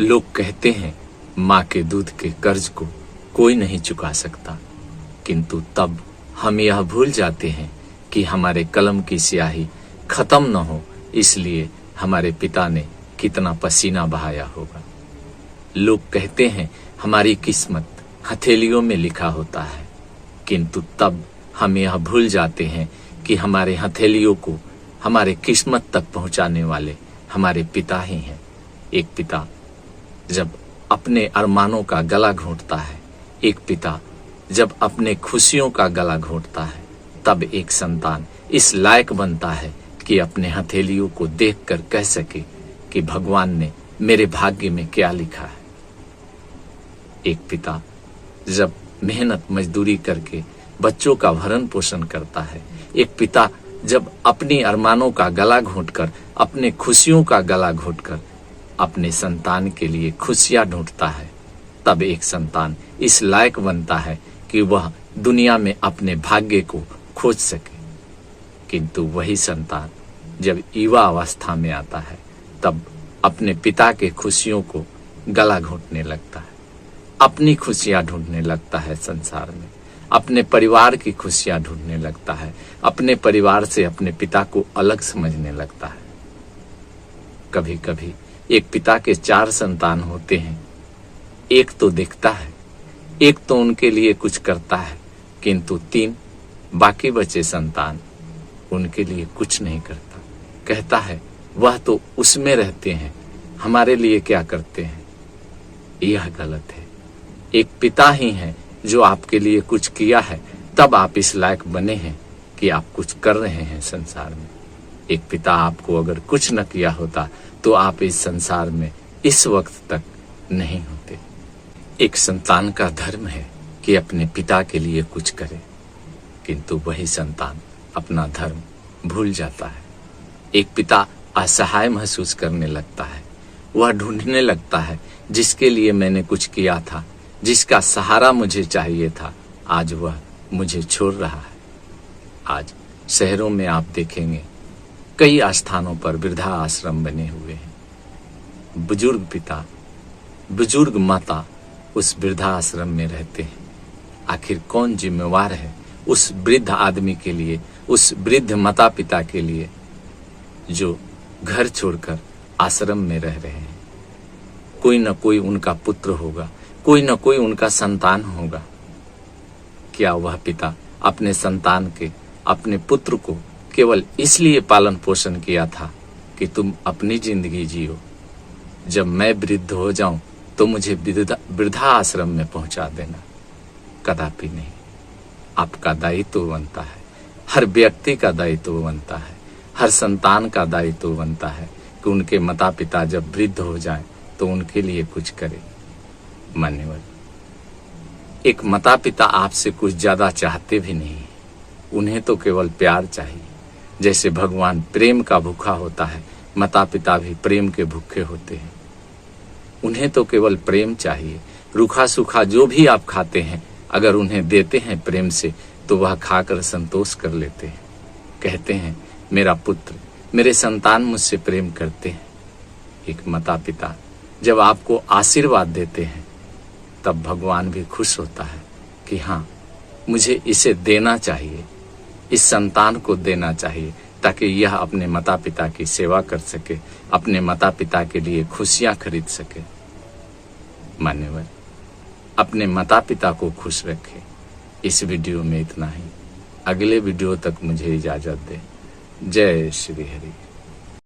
लोग कहते हैं माँ के दूध के कर्ज को कोई नहीं चुका सकता, किंतु तब हम यह भूल जाते हैं कि हमारे कलम की स्याही खत्म न हो, इसलिए हमारे पिता ने कितना पसीना बहाया होगा। लोग कहते हैं हमारी किस्मत हथेलियों में लिखा होता है, किंतु तब हम यह भूल जाते हैं कि हमारे हथेलियों को हमारे किस्मत तक पहुंचाने वाले हमारे पिता ही हैं। एक पिता जब अपने अरमानों का गला घोंटता है, एक पिता जब अपने खुशियों का गला घोंटता है, तब एक संतान इस लायक बनता है कि अपने हथेलियों को देखकर कह सके कि भगवान ने मेरे भाग्य में क्या लिखा है। एक पिता जब मेहनत मजदूरी करके बच्चों का भरण पोषण करता है, एक पिता जब अपनी अरमानों का गला घोंटकर, अपने खुशियों का गला घोंटकर अपने संतान के लिए खुशियां ढूंढता है, तब एक संतान इस लायक बनता है कि वह दुनिया में अपने भाग्य को खोज सके। किंतु वही संतान जब युवा अवस्था में आता है, तब अपने पिता के खुशियों को गला घोंटने लगता है, अपनी खुशियां ढूंढने लगता है संसार में, अपने परिवार की खुशियां ढूंढने लगता है, अपने परिवार से अपने पिता को अलग समझने लगता है। कभी कभी एक पिता के 4 संतान होते हैं, एक तो दिखता है, एक तो उनके लिए कुछ करता है, किंतु 3 बाकी बचे संतान उनके लिए कुछ नहीं करता। कहता है वह तो उसमें रहते हैं, हमारे लिए क्या करते हैं। यह गलत है। एक पिता ही है जो आपके लिए कुछ किया है, तब आप इस लायक बने हैं कि आप कुछ कर रहे हैं संसार में। एक पिता आपको अगर कुछ न किया होता तो आप इस संसार में इस वक्त तक नहीं होते। एक संतान का धर्म है कि अपने पिता के लिए कुछ करे, किंतु वही संतान अपना धर्म भूल जाता है। एक पिता असहाय महसूस करने लगता है, वह ढूंढने लगता है जिसके लिए मैंने कुछ किया था, जिसका सहारा मुझे चाहिए था, आज वह मुझे छोड़ रहा है। आज शहरों में आप देखेंगे कई स्थानों पर वृद्धा आश्रम बने हुए हैं। बुजुर्ग पिता, बुजुर्ग माता उस वृद्धा आश्रम में रहते हैं। आखिर कौन जिम्मेवार है उस वृद्ध आदमी के लिए, उस वृद्ध माता पिता के लिए जो घर छोड़कर आश्रम में रह रहे हैं। कोई न कोई उनका पुत्र होगा, कोई न कोई उनका संतान होगा। क्या वह पिता अपने संतान के, अपने पुत्र को केवल इसलिए पालन पोषण किया था कि तुम अपनी जिंदगी जियो, जब मैं वृद्ध हो जाऊं तो मुझे वृद्धा आश्रम में पहुंचा देना? कदापि नहीं। आपका दायित्व बनता है, हर व्यक्ति का दायित्व बनता है, हर संतान का दायित्व बनता है कि उनके माता पिता जब वृद्ध हो जाएं तो उनके लिए कुछ करे। मान्यवर, एक माता पिता आपसे कुछ ज्यादा चाहते भी नहीं, उन्हें तो केवल प्यार चाहिए। जैसे भगवान प्रेम का भूखा होता है, माता पिता भी प्रेम के भूखे होते हैं। उन्हें तो केवल प्रेम चाहिए। रूखा सूखा जो भी आप खाते हैं, अगर उन्हें देते हैं प्रेम से तो वह खाकर संतोष कर लेते हैं। कहते हैं मेरा पुत्र, मेरे संतान मुझसे प्रेम करते हैं। एक माता पिता जब आपको आशीर्वाद देते हैं, तब भगवान भी खुश होता है कि हाँ, मुझे इसे देना चाहिए, इस संतान को देना चाहिए, ताकि यह अपने माता पिता की सेवा कर सके, अपने माता पिता के लिए खुशियां खरीद सके। मान्यवर, अपने माता पिता को खुश रखें। इस वीडियो में इतना ही। अगले वीडियो तक मुझे इजाजत दें। जय श्री हरि।